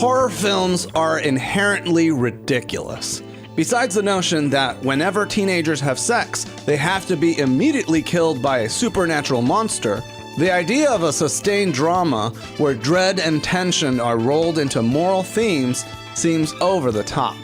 Horror films are inherently ridiculous. Besides the notion that whenever teenagers have sex, they have to be immediately killed by a supernatural monster, the idea of a sustained drama where dread and tension are rolled into moral themes seems over the top.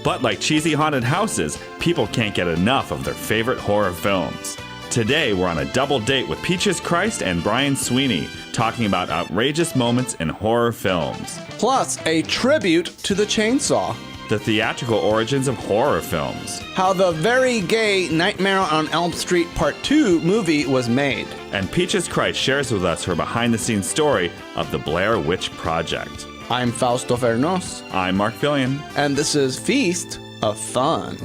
But like cheesy haunted houses, people can't get enough of their favorite horror films. Today, we're on a double date with Peaches Christ and Brian Sweeney, talking about outrageous moments in horror films. Plus, a tribute to the chainsaw. The theatrical origins of horror films. How the very gay Nightmare on Elm Street Part 2 movie was made. And Peaches Christ shares with us her behind-the-scenes story of the Blair Witch Project. I'm Fausto Fernos. I'm Mark Fillion. And this is Feast of Fun.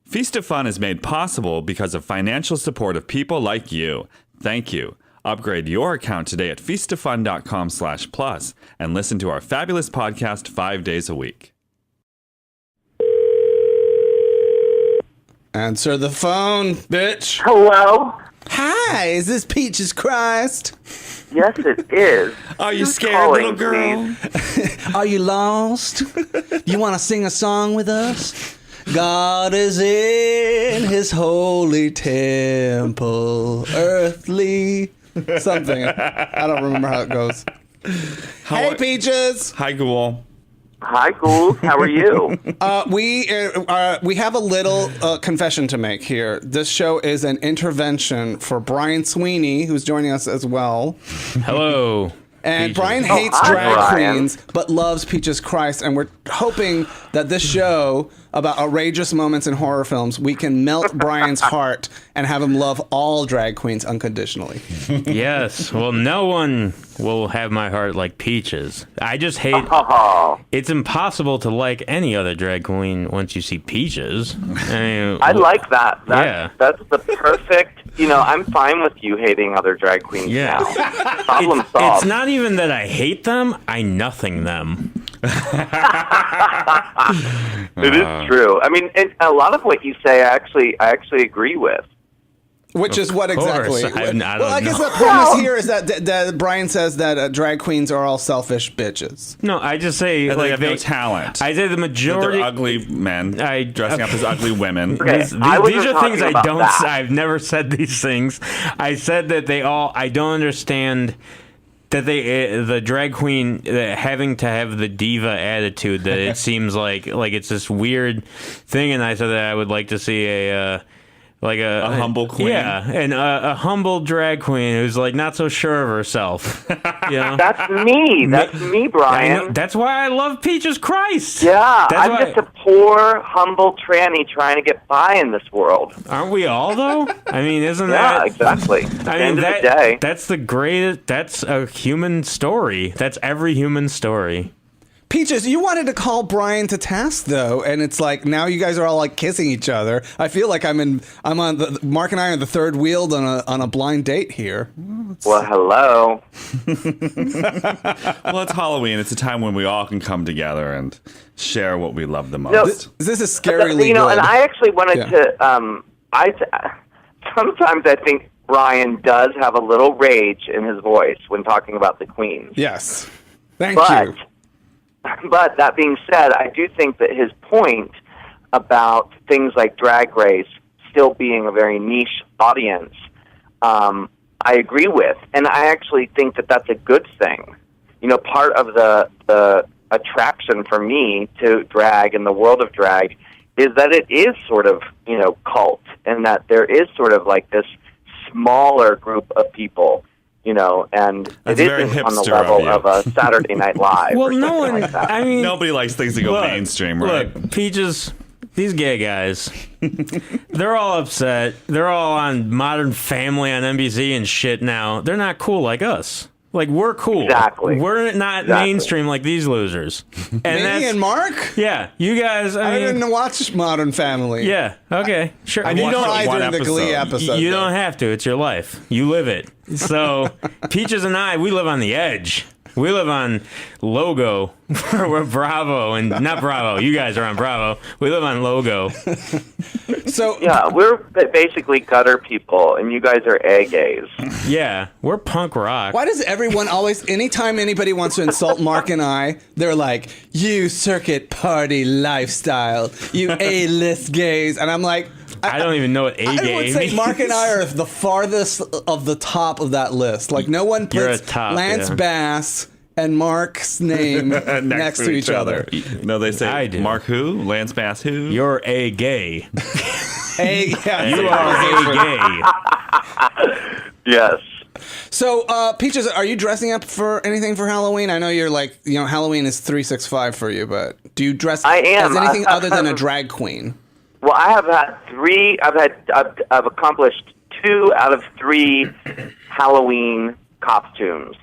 Feast of Fun is made possible because of financial support of people like you. Thank you. Upgrade your account today at feastoffun.com/plus and listen to our fabulous podcast 5 days a week. Answer the phone, bitch. Hello? Hi, is this Peaches Christ? Yes, it is. Are you Who's scared, calling, little girl? Are you lost? You want to sing a song with us? God is in his holy temple, earthly something. I don't remember how it goes. Hey, Peaches. Hi, Ghoul. Hi, ghouls. How are you? We have a little confession to make here. This show is an intervention for Brian Sweeney, who's joining us as well. Hello. And Peaches. Brian hates hi, drag Brian. queens, but loves Peaches Christ. And we're hoping that this show about outrageous moments in horror films, we can melt Brian's heart and have him love all drag queens unconditionally. Yes. Well, no one will have my heart like Peaches. I just hate... Oh, It's impossible to like any other drag queen once you see Peaches. I like that. That's the perfect... You know, I'm fine with you hating other drag queens Yeah. now. Problem solved. It's not even that I hate them, I nothing them. It is true. I mean, a lot of what you say, I actually agree with. Which is what course. exactly? I don't I guess know. the premise here is that Brian says that drag queens are all selfish bitches. No, I just say... That they have no they- talent. I say the That majority... they're ugly men dressing up as ugly women. Okay, These I wasn't are things talking I about don't. that. I've never said these things. I said that they all. I don't understand that the drag queen having to have the diva attitude. That it seems like it's this weird thing. And I said that I would like to see a humble queen. Yeah, and a humble drag queen who's like not so sure of herself. You know? That's me. That's me, I know- Brian. that's why I love Peaches Christ. Yeah, That's I'm why- just a poor, humble tranny trying to get by in this world. Aren't we all though? I mean, isn't Yeah, that exactly. At the end of the day. that's the greatest. That's a human story. That's every human story. Peaches, you wanted to call Brian to task though, and it's like now you guys are all like kissing each other. I feel like Mark and I are the third wheel on a blind date here. Well, hello. Well, it's Halloween. It's a time when we all can come together and share what we love the most. No, This is scarily You know, good. and I actually wanted to. Sometimes I think Brian does have a little rage in his voice when talking about the queens. Yes. Thank you. But that being said, I do think that his point about things like Drag Race still being a very niche audience, I agree with, and I actually think that that's a good thing. You know, part of the attraction for me to drag and the world of drag is that it is sort of, you know, cult, and that there is sort of like this smaller group of people, you know, and That's it very isn't on the hipster level of you. of a Saturday Night Live. Well, or no something one. like that. I mean, Nobody likes things to go mainstream, right? Look, Peaches. These gay guys, they're all upset. They're all on Modern Family on NBC and shit now. They're not cool like us. Like, we're cool. Exactly. We're not mainstream like these losers. And Me and Mark? Yeah, you guys, I mean... didn't watch Modern Family. Yeah, okay, sure. I You watched don't, it one during the Glee episode. you though. don't have to. It's your life. You live it. So, Peaches and I, we live on the edge. We live on Logo. We're Bravo, and not Bravo. You guys are on Bravo. We live on Logo. So Yeah, we're basically gutter people, and you guys are A gays. Yeah, we're punk rock. why does everyone always, anytime anybody wants to insult Mark and I, they're like, you circuit party lifestyle, you A-list gays. And I'm like, I don't even know what A I gay would say means. Mark and I are the farthest of the top of that list. Like, no one You're puts a top, Lance yeah. Bass and Mark's name next to each other. No, they say I do. Mark who? Lance Bass who? You're a gay. Hey, yeah, You are a gay. Yes. So, Peaches, are you dressing up for anything for Halloween? I know you're like, Halloween is 365 for you, but do you dress I am. as anything other than a drag queen? Well, I have had three. I've accomplished 2 out of 3 Halloween costumes.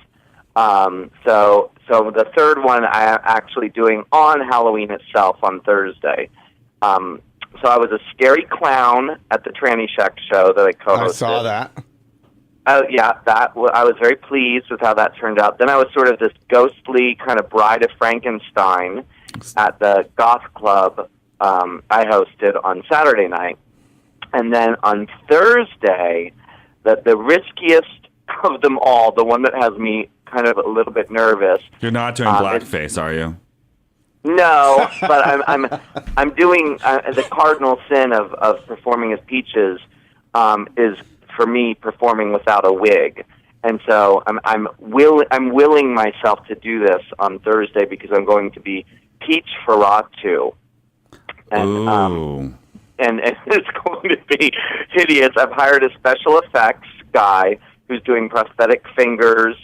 So the third one I am actually doing on Halloween itself on Thursday. So I was a scary clown at the Tranny Shack show that I co-hosted. I saw that. Yeah, I was very pleased with how that turned out. Then I was sort of this ghostly kind of Bride of Frankenstein at the Goth Club I hosted on Saturday night. And then on Thursday, the riskiest of them all, the one that has me kind of a little bit nervous. You're not doing blackface, are you? No, but I'm doing the cardinal sin of performing as Peaches is for me performing without a wig, and so I'm willing myself to do this on Thursday because I'm going to be Peach Ferratu, and it's going to be hideous. I've hired a special effects guy who's doing prosthetic fingers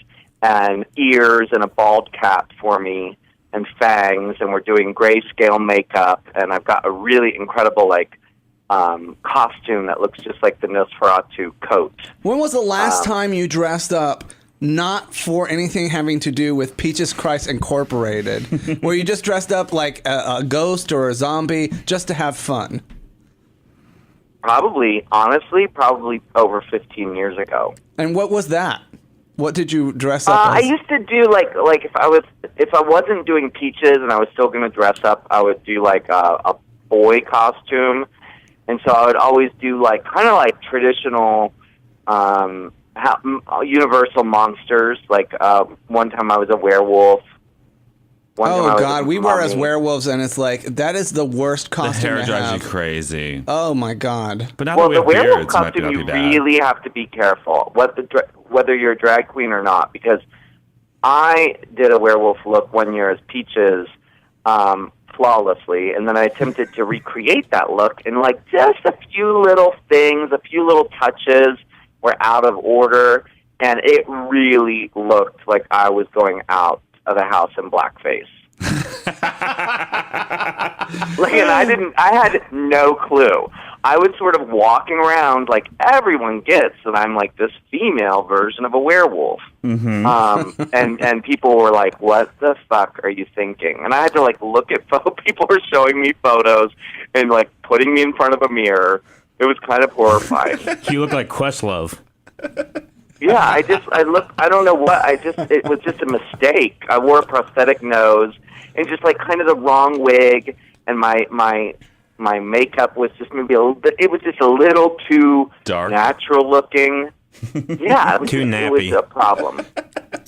and ears and a bald cap for me and fangs, and we're doing grayscale makeup, and I've got a really incredible costume that looks just like the Nosferatu coat. When was the last time you dressed up not for anything having to do with Peaches Christ Incorporated, where you just dressed up like a ghost or a zombie just to have fun? Honestly, probably over 15 years ago. And what was that? What did you dress up I as? used to do like if I wasn't doing Peaches and I was still going to dress up, I would do like a boy costume, and so I would always do like kind of like traditional Universal monsters. Like one time I was a werewolf. Oh God, we were as werewolves, and it's like that is the worst The costume hair to drives have. you crazy. Oh my God! But now Well, that the we have werewolf beards, it might costume, not be you bad. really have to be careful whether you're a drag queen or not, because I did a werewolf look one year as Peaches flawlessly, and then I attempted to recreate that look, and like just a few little things, a few little touches were out of order, and it really looked like I was going out of the house in blackface. And I had no clue. I was sort of walking around like everyone gets that I'm like this female version of a werewolf. Mm-hmm. And people were like, what the fuck are you thinking? And I had to like look at people were showing me photos and like putting me in front of a mirror. It was kind of horrifying. You look like Questlove. Yeah, I don't know what, it was just a mistake. I wore a prosthetic nose and just like kind of the wrong wig, and my makeup was just maybe it was just a little too dark, natural looking. Yeah, too nappy. It was a problem.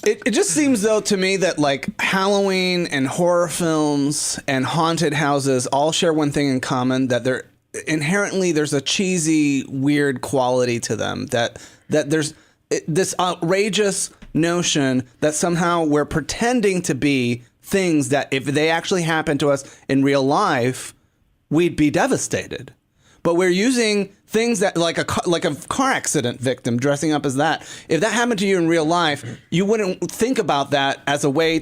It just seems though to me that like Halloween and horror films and haunted houses all share one thing in common, that they're inherently there's a cheesy, weird quality to them, that there's this outrageous notion that somehow we're pretending to be things that if they actually happened to us in real life, we'd be devastated. But we're using things that like a car accident victim dressing up as that. If that happened to you in real life, you wouldn't think about that as a way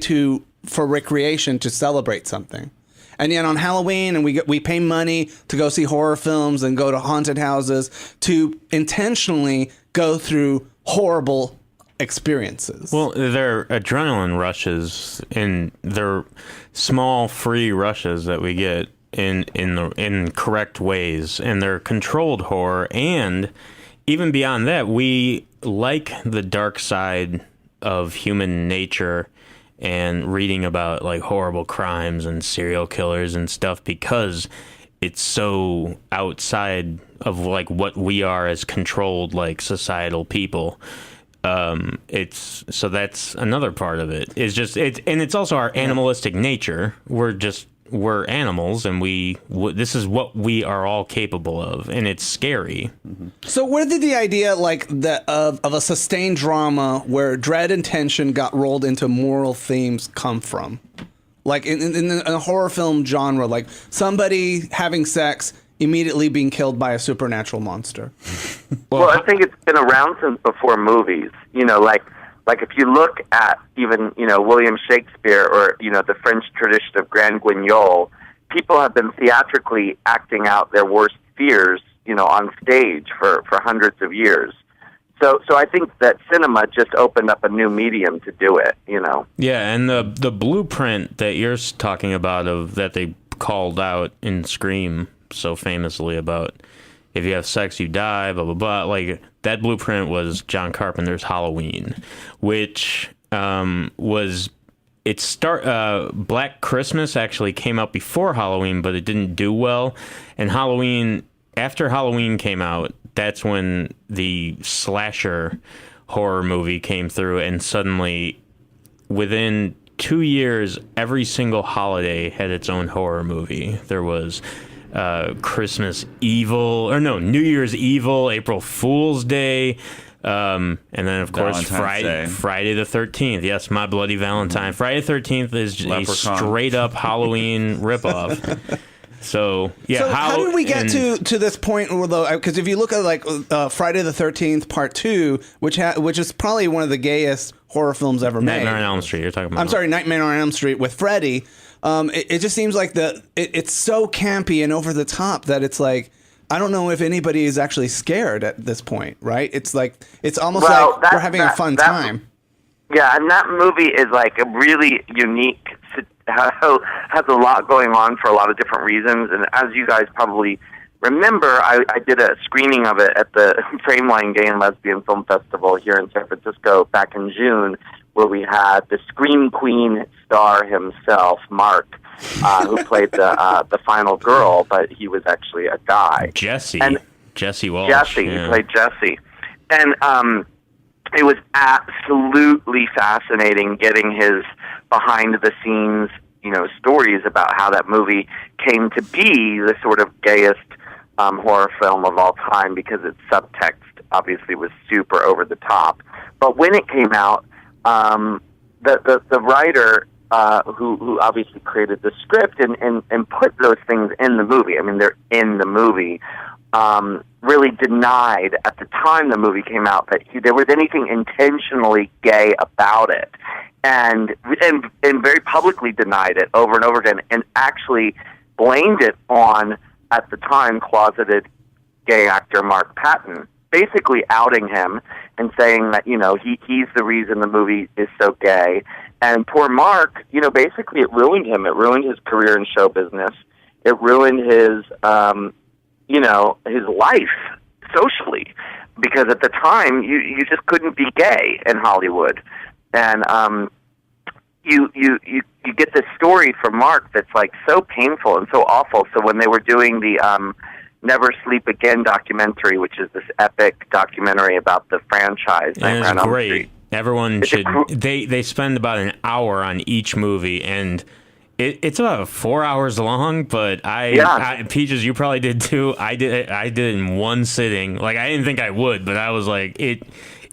for recreation to celebrate something. And yet on Halloween, and we pay money to go see horror films and go to haunted houses to intentionally go through horrible experiences. Well, they're adrenaline rushes, and they're small, free rushes that we get in correct ways, and they're controlled horror. And even beyond that, we like the dark side of human nature, and reading about like horrible crimes and serial killers and stuff, because it's so outside of like what we are as controlled like societal people. It's so that's another part of it. Is just it's also our animalistic nature. We're animals, and this is what we are all capable of, and it's scary. So where did the idea like of a sustained drama where dread and tension got rolled into moral themes come from? Like in a horror film genre, like somebody having sex immediately being killed by a supernatural monster. Well, I think it's been around since before movies. Like if you look at even, William Shakespeare or, the French tradition of Grand Guignol, people have been theatrically acting out their worst fears, on stage for hundreds of years. So I think that cinema just opened up a new medium to do it, Yeah, and the blueprint that you're talking about that they called out in Scream so famously about if you have sex, you die, blah, blah, blah. Like, that blueprint was John Carpenter's Halloween, which Black Christmas actually came out before Halloween, but it didn't do well. And after Halloween came out, that's when the slasher horror movie came through, and suddenly, within 2 years, every single holiday had its own horror movie. There was New Year's Evil, April Fool's Day, and then of course Friday the 13th. Yes, My Bloody Valentine. Friday the 13th is a straight up Halloween ripoff. So yeah. So how did we get to this point? Because if you look at like Friday the 13th Part 2, which is probably one of the gayest horror films ever made. Nightmare on Elm Street. You're talking about? I'm sorry, Nightmare on Elm Street with Freddy. It just seems like it's so campy and over the top that it's like, I don't know if anybody is actually scared at this point, right? It's like, it's almost like we're having a fun time. Yeah, and that movie is like a really unique, has a lot going on for a lot of different reasons. And as you guys probably remember, I did a screening of it at the Frameline Gay and Lesbian Film Festival here in San Francisco back in June, where we had the Scream Queen star himself, Mark, who played the final girl, but he was actually a guy. Jesse Walsh. Jesse, he played Jesse. And it was absolutely fascinating getting his behind-the-scenes, stories about how that movie came to be the sort of gayest horror film of all time, because its subtext obviously was super over the top. But when it came out, the writer who obviously created the script and put those things in the movie, I mean, they're in the movie, really denied at the time the movie came out that there was anything intentionally gay about it, and very publicly denied it over and over again, and actually blamed it on, at the time, closeted gay actor Mark Patton, basically outing him and saying that, he's the reason the movie is so gay. And poor Mark, basically it ruined him. It ruined his career in show business. It ruined his, his life socially, because at the time you just couldn't be gay in Hollywood. And you get this story from Mark that's like so painful and so awful. So when they were doing the Never Sleep Again documentary, which is this epic documentary about the franchise, and it's great. Everyone should. They spend about an hour on each movie, and it's about 4 hours long. But Peaches, you probably did too. I did it in one sitting. Like, I didn't think I would, but I was like, it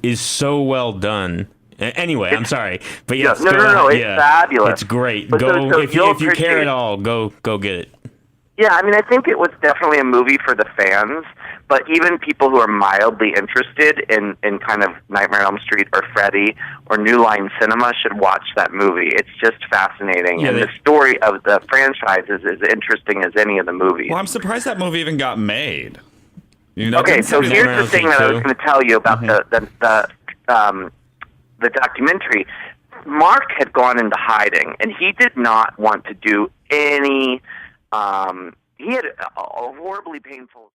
is so well done. Anyway, I'm sorry, but yes, no, it's fabulous. It's great. But go if you care at all. Go get it. Yeah, I mean, I think it was definitely a movie for the fans, but even people who are mildly interested in kind of Nightmare on Elm Street or Freddy or New Line Cinema should watch that movie. It's just fascinating, and the story of the franchise is as interesting as any of the movies. Well, I'm surprised that movie even got made. Okay, so here's the thing that I was going to tell you about the documentary. Mark had gone into hiding, and he did not want to do any... he had a horribly painful...